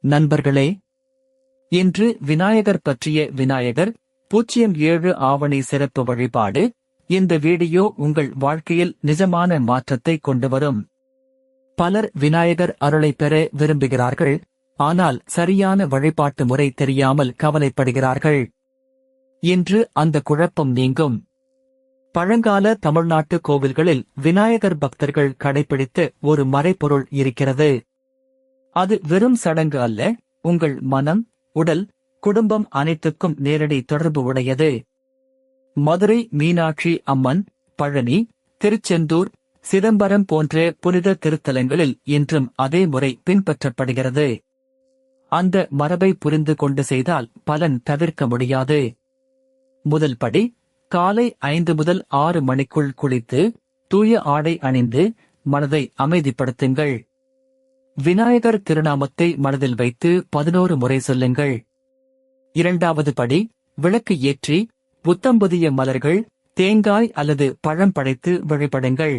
நண்பர்களே, இன்று விநாயகர் பற்றிய விநாயகர் 07 ஆவணி சிறப்பு வழிபாடு. இந்த வீடியோ உங்கள் வாழ்க்கையில் நிஜமான மாற்றத்தை கொண்டு வரும். பலர் விநாயகர் அருளை பெற விரும்புகிறார்கள், ஆனால் சரியான வழிபாட்டு முறை தெரியாமல் கவலைப்படுகிறார்கள். இன்று அந்த குழப்பம் நீங்கும். பழங்கால தமிழ்நாட்டு கோவில்களில் விநாயகர் பக்தர்கள் கடைபிடித்த ஒரு மறைபொருள் இருக்கிறது. அது வெறும் சடங்கு அல்ல, உங்கள் மனம், உடல், குடும்பம் அனைத்துக்கும் நேரடி தொடர்பு உடையது. மதுரை மீனாட்சி அம்மன், பழனி, திருச்செந்தூர், சிதம்பரம் போன்ற புனித திருத்தலங்களில் இன்றும் அதே முறை பின்பற்றப்படுகிறது. அந்த மரபை புரிந்து கொண்டு செய்தால் பலன் தவிர்க்க முடியாது. முதல் படி, காலை 5 முதல் 6 மணிக்குள் குளித்து தூய ஆடை அணிந்து மனதை அமைதிப்படுத்துங்கள். விநாயகர் திருநாமத்தை மனதில் வைத்து 11 முறை சொல்லுங்கள். இரண்டாவது படி, விளக்கு ஏற்றி புத்தம்புதிய மலர்கள், தேங்காய் அல்லது பழம் படைத்து வழிபடுங்கள்.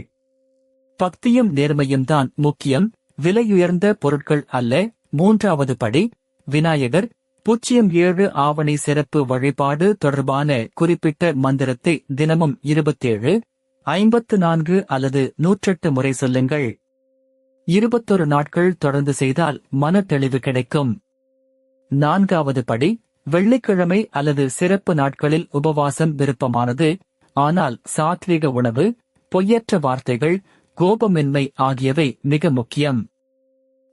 பக்தியும் நேர்மையும் தான் முக்கியம், விலையுயர்ந்த பொருட்கள் அல்ல. மூன்றாவது படி, விநாயகர் 07 ஆவணி சிறப்பு வழிபாடு தொடர்பான குறிப்பிட்ட மந்திரத்தை தினமும் 27, 54 அல்லது 108 முறை சொல்லுங்கள். 21 நாட்கள் தொடர்ந்து செய்தால் மன தெளிவு கிடைக்கும். நான்காவது படி, வெள்ளிக்கிழமை அல்லது சிறப்பு நாட்களில் உபவாசம் விருப்பமானது, ஆனால் சாத்வீக உணவு, பொய்யற்ற வார்த்தைகள், கோபமின்மை ஆகியவை மிக முக்கியம்.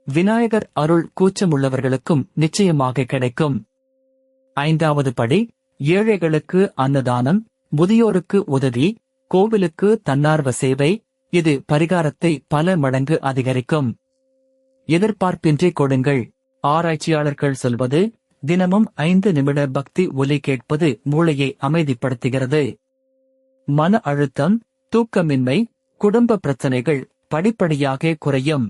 விநாயகர் அருள் கூச்சமுள்ளவர்களுக்கும் நிச்சயமாக கிடைக்கும். ஐந்தாவது படி, ஏழைகளுக்கு அன்னதானம், முதியோருக்கு உதவி, கோவிலுக்கு தன்னார்வ சேவை. இது பரிகாரத்தை பல மடங்கு அதிகரிக்கும். எதிர்பார்ப்பின்றி கொடுங்கள். ஆராய்ச்சியாளர்கள் சொல்வது, தினமும் 5 நிமிட பக்தி ஒலி கேட்பது மூளையை அமைதிப்படுத்துகிறது. மன அழுத்தம், தூக்கமின்மை, குடும்ப பிரச்சனைகள் படிப்படியாக குறையும்.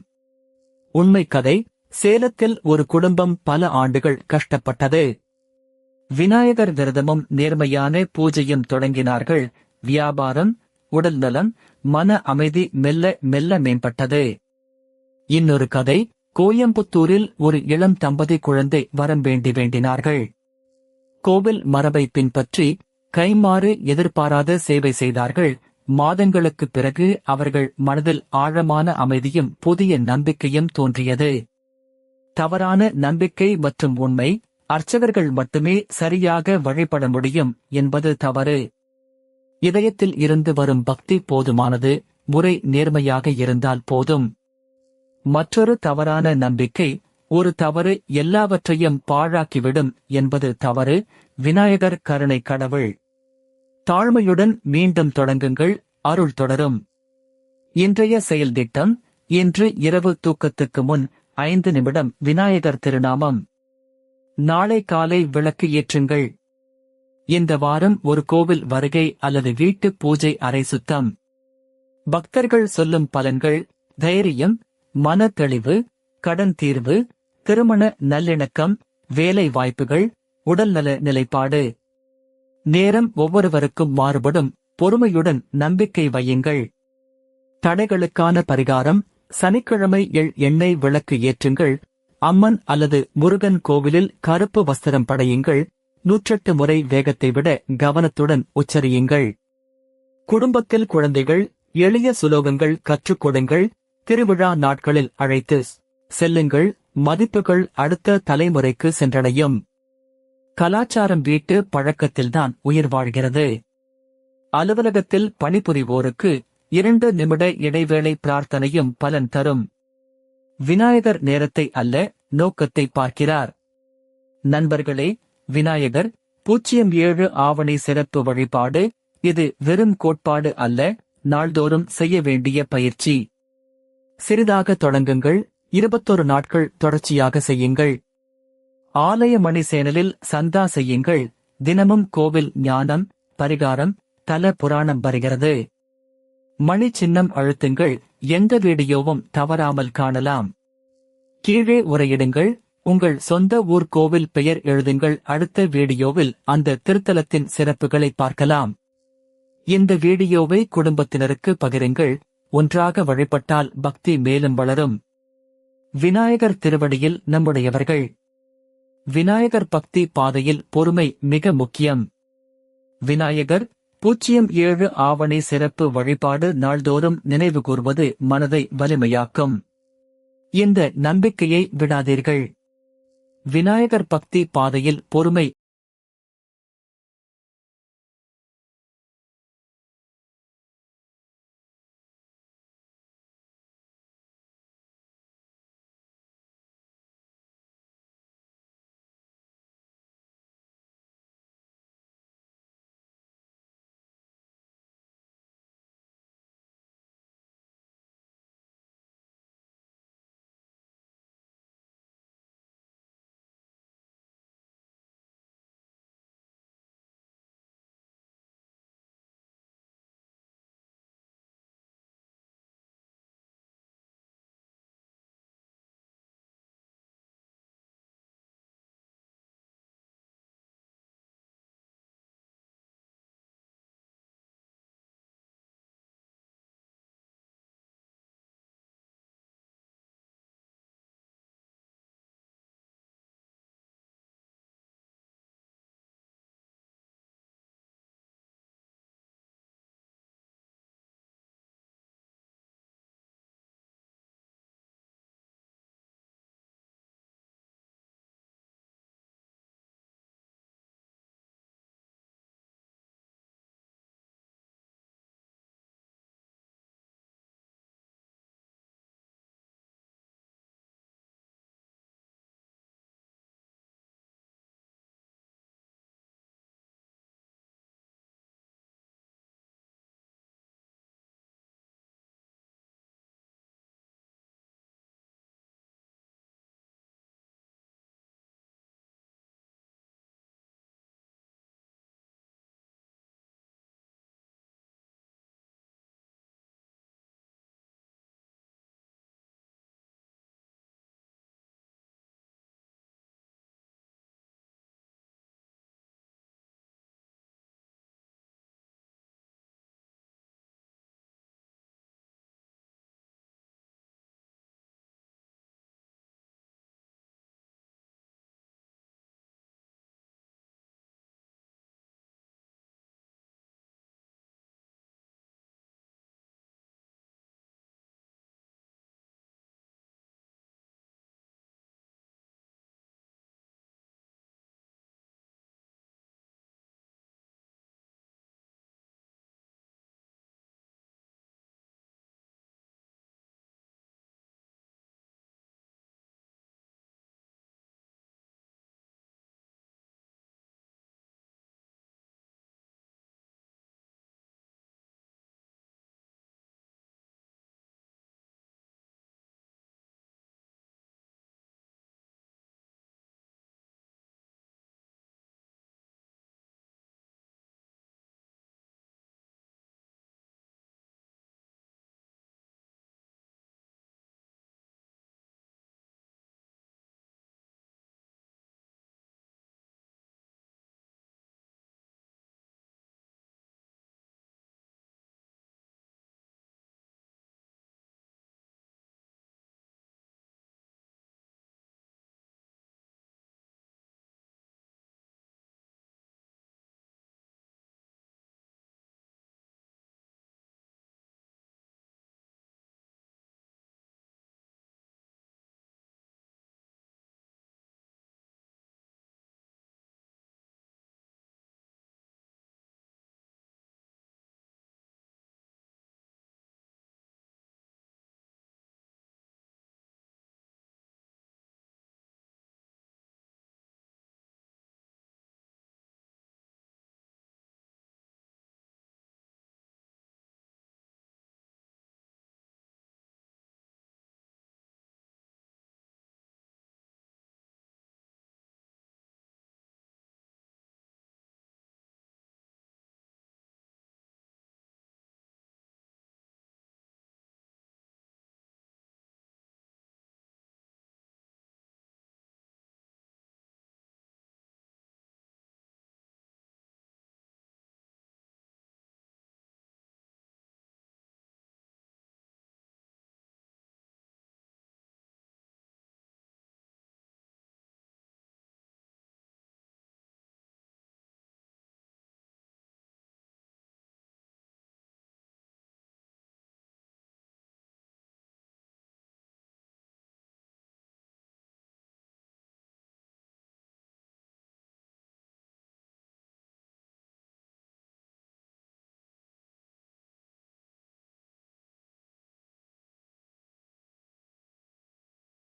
உண்மை கதை, சேலத்தில் ஒரு குடும்பம் பல ஆண்டுகள் கஷ்டப்பட்டது. விநாயகர் விரதமும் நேர்மையான பூஜையும் தொடங்கினார்கள். வியாபாரம், உடல்நலம், மன அமைதி மெல்ல மெல்ல மேம்பட்டது. இன்னொரு கதை, கோயம்புத்தூரில் ஒரு இளம் தம்பதி குழந்தை வரம் வேண்டினார்கள். கோவில் மரபை பின்பற்றி கைமாறு எதிர்பாராத சேவை செய்தார்கள். மாதங்களுக்குப் பிறகு அவர்கள் மனதில் ஆழமான அமைதியும் புதிய நம்பிக்கையும் தோன்றியது. தவறான நம்பிக்கை மற்றும் உண்மை, அர்ச்சகர்கள் மட்டுமே சரியாக வழிபட முடியும் என்பது தவறு. இதயத்தில் இருந்து வரும் பக்தி போதுமானது, முறை நேர்மையாக இருந்தால் போதும். மற்றொரு தவறான நம்பிக்கை, ஒரு தவறு எல்லாவற்றையும் பாழாக்கிவிடும் என்பது தவறு. விநாயகர் கருணை கடவுள். தாழ்மையுடன் மீண்டும் தொடங்குங்கள், அருள் தொடரும். இன்றைய செயல் திட்டம், இன்று இரவு தூக்கத்துக்கு முன் 5 நிமிடம் விநாயகர் திருநாமம். நாளை காலை விளக்கு ஏற்றுங்கள். இந்த வாரம் ஒரு கோவில் வருகை அல்லது வீட்டு பூஜை அறை சுத்தம். பக்தர்கள் சொல்லும் பலன்கள், தைரியம், மன தெளிவு, கடன் தீர்வு, திருமண நல்லிணக்கம், வேலை வாய்ப்புகள், உடல்நல நிலைப்பாடு. நேரம் ஒவ்வொருவருக்கும் மாறுபடும், பொறுமையுடன் நம்பிக்கை வையுங்கள். தடைகளுக்கான பரிகாரம், சனிக்கிழமை எண்ணெய் விளக்கு ஏற்றுங்கள். அம்மன் அல்லது முருகன் கோவிலில் கருப்பு வஸ்திரம் படையுங்கள். 108 முறை வேகத்தை விட கவனத்துடன் உச்சரியுங்கள். குடும்பத்தில் குழந்தைகள், எளிய சுலோகங்கள் கற்றுக் கொடுங்கள். திருவிழா நாட்களில் அழைத்து செல்லுங்கள், மதிப்புகள் அடுத்த தலைமுறைக்கு சென்றடையும். கலாச்சாரம் வீட்டு பழக்கத்தில்தான் உயிர் வாழ்கிறது. அலுவலகத்தில் பணிபுரிவோருக்கு 2 நிமிட இடைவேளை பிரார்த்தனையும் பலன் தரும். விநாயகர் நேரத்தை அல்ல, நோக்கத்தை பார்க்கிறார். நண்பர்களே, விநாயகர் 07 ஆவணி சிறப்பு வழிபாடு. இது வெறும் கோட்பாடு அல்ல, நாள்தோறும் செய்ய வேண்டிய பயிற்சி. சிறிதாக தொடங்குங்கள், 21 நாட்கள் தொடர்ச்சியாக செய்யுங்கள். ஆலய மணி சேனலில் சந்தா செய்யுங்கள். தினமும் கோவில் ஞானம், பரிகாரம், தல புராணம் வருகிறது. மணி சின்னம் அழுத்துங்கள், எந்த வீடியோவும் தவறாமல் காணலாம். கீழே உரையிடுங்கள், உங்கள் சொந்த ஊர் கோவில் பெயர் எழுதுங்கள். அடுத்த வீடியோவில் அந்த திருத்தலத்தின் சிறப்புகளை பார்க்கலாம். இந்த வீடியோவை குடும்பத்தினருக்கு பகிருங்கள். ஒன்றாக வழிபட்டால் பக்தி மேலும் வளரும். விநாயகர் திருவடியில் நம்முடையவர்கள். விநாயகர் பக்தி பாதையில் பொறுமை மிக முக்கியம். விநாயகர் 07 ஆவணி சிறப்பு வழிபாடு நாள்தோறும் நினைவு கூர்வது மனதை வலிமையாக்கும். இந்த நம்பிக்கையை விடாதீர்கள். விநாயகர் பக்தி பாதையில் பொறுமை